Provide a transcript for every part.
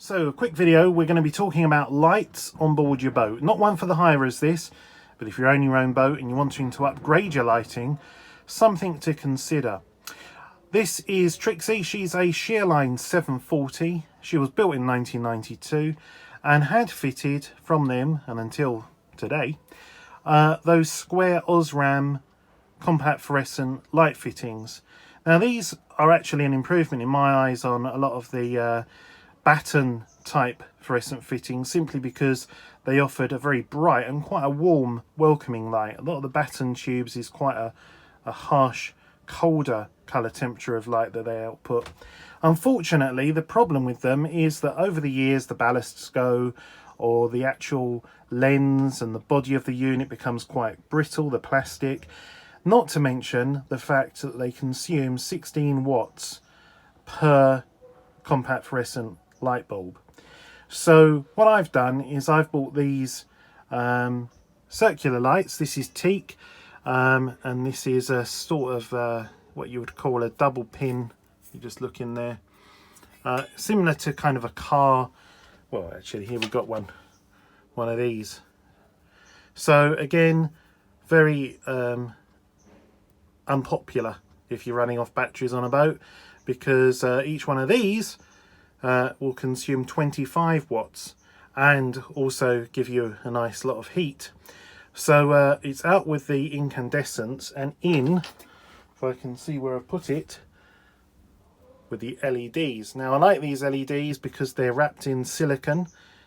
So a quick video, we're going to be talking about lights on board your boat. Not one for the hire as this, but if you own your own boat and you're wanting to upgrade your lighting, something to consider. This is Trixie. She's a Shearline 740. She was built in 1992 and had fitted from them and until today those square Osram compact fluorescent light fittings. Now these are actually an improvement in my eyes on a lot of the batten type fluorescent fittings, simply because they offered a very bright and quite a warm welcoming light. A lot of the batten tubes is quite a harsh, colder colour temperature of light that they output. Unfortunately, the problem with them is that over the years the ballasts go, or the actual lens and the body of the unit becomes quite brittle, the plastic, not to mention the fact that they consume 16 watts per compact fluorescent light bulb. So what I've done is I've bought these circular lights. This is Teak, and this is a sort of what you would call a double pin. You just look in there, similar to kind of a car. Well, actually here we've got one of these. So again, very unpopular if you're running off batteries on a boat, because each one of these will consume 25 watts and also give you a nice lot of heat. So it's out with the incandescents and in, if I can see where I've put it, with the LEDs. Now I like these LEDs because they're wrapped in silicone,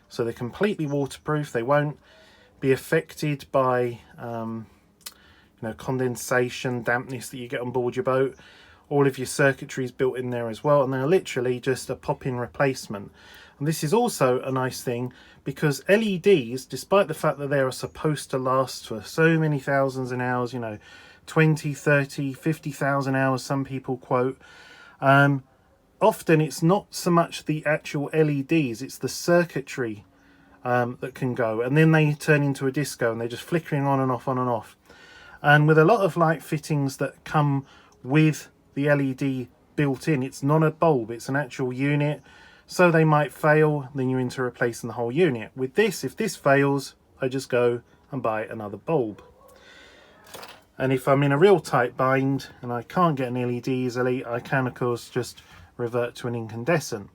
so they're completely waterproof. They won't be affected by condensation, dampness that you get on board your boat. All of your circuitry is built in there as well, and they're literally just a pop-in replacement. And this is also a nice thing because LEDs, despite the fact that they are supposed to last for so many thousands of hours, 20, 30, 50,000 hours some people quote, often it's not so much the actual LEDs, it's the circuitry that can go, and then they turn into a disco and they're just flickering on and off, on and off. And with a lot of light fittings that come with the LED built in, it's not a bulb, it's an actual unit, so they might fail, then you're into replacing the whole unit. With this, if this fails, I just go and buy another bulb. And if I'm in a real tight bind and I can't get an LED easily, I can of course just revert to an incandescent.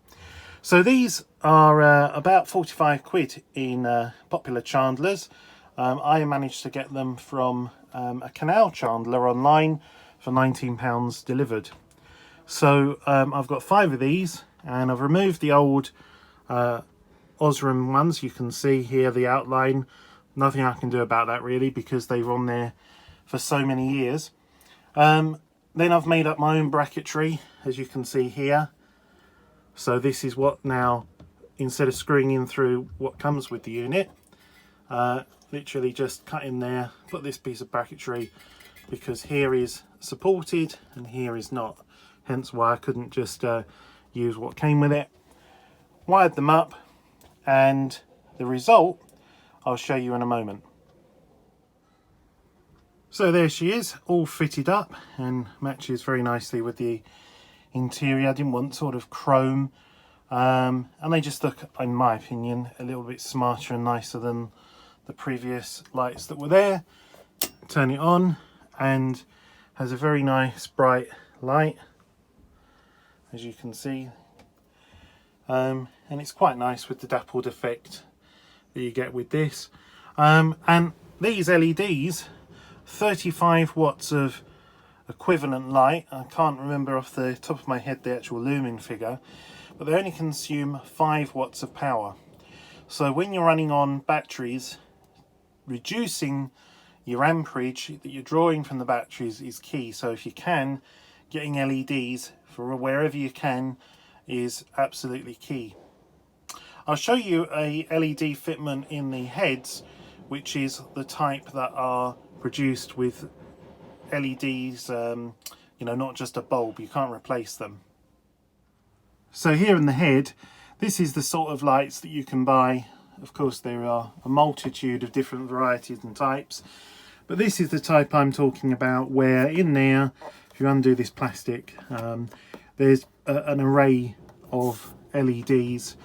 So these are about 45 quid in popular chandlers. I managed to get them from a canal chandler online for £19 delivered. So I've got 5 of these, and I've removed the old Osram ones. You can see here the outline. Nothing I can do about that really, because they were on there for so many years. Then I've made up my own bracketry, as you can see here. So this is what now, instead of screwing in through what comes with the unit, literally just cut in there, put this piece of bracketry, because here is supported and here is not, hence why I couldn't just use what came with it. Wired them up, and the result I'll show you in a moment. So there she is, all fitted up and matches very nicely with the interior. I didn't want sort of chrome, and they just look, in my opinion, a little bit smarter and nicer than the previous lights that were there. Turn it on and has a very nice bright light, as you can see, and it's quite nice with the dappled effect that you get with this. And these LEDs, 35 watts of equivalent light. I can't remember off the top of my head the actual lumen figure, but they only consume 5 watts of power. So when you're running on batteries, reducing your amperage that you're drawing from the batteries is key. So if you can, getting LEDs for wherever you can is absolutely key. I'll show you a LED fitment in the heads, which is the type that are produced with LEDs, not just a bulb. You can't replace them. So here in the head, this is the sort of lights that you can buy. Of course there are a multitude of different varieties and types, but this is the type I'm talking about, where in there, if you undo this plastic, there's an array of LEDs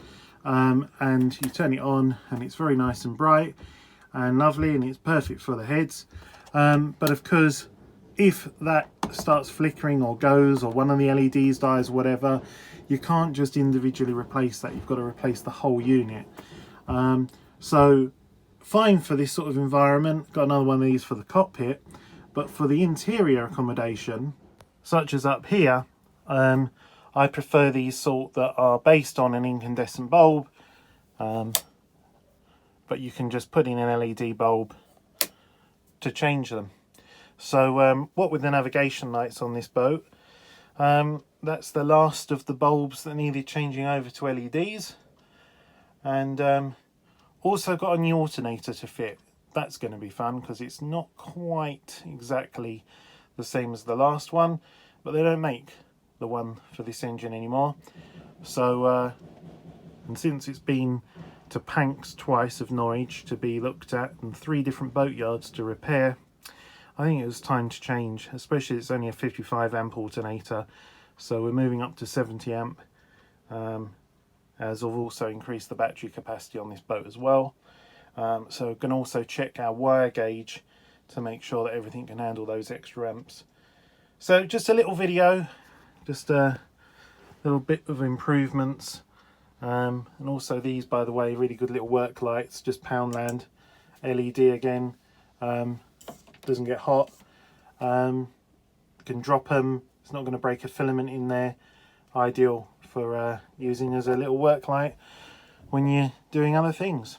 and you turn it on and it's very nice and bright and lovely, and it's perfect for the heads. But of course, if that starts flickering or goes, or one of the LEDs dies, whatever, you can't just individually replace that. You've got to replace the whole unit. So fine for this sort of environment. Got another one of these for the cockpit, but for the interior accommodation, such as up here, I prefer these sort that are based on an incandescent bulb, but you can just put in an LED bulb to change them. So what with the navigation lights on this boat, that's the last of the bulbs that needed changing over to LEDs. And also got a new alternator to fit. That's going to be fun because it's not quite exactly the same as the last one, but they don't make the one for this engine anymore. So and since it's been to Panks twice of Norwich to be looked at and 3 different boatyards to repair, I think it was time to change, especially it's only a 55 amp alternator, so we're moving up to 70 amp, as I've also increased the battery capacity on this boat as well. So we can also check our wire gauge to make sure that everything can handle those extra amps. So just a little video, just a little bit of improvements, and also these, by the way, really good little work lights, just Poundland LED again. Doesn't get hot, can drop them, it's not going to break a filament in there. Ideal for using as a little work light when you're doing other things.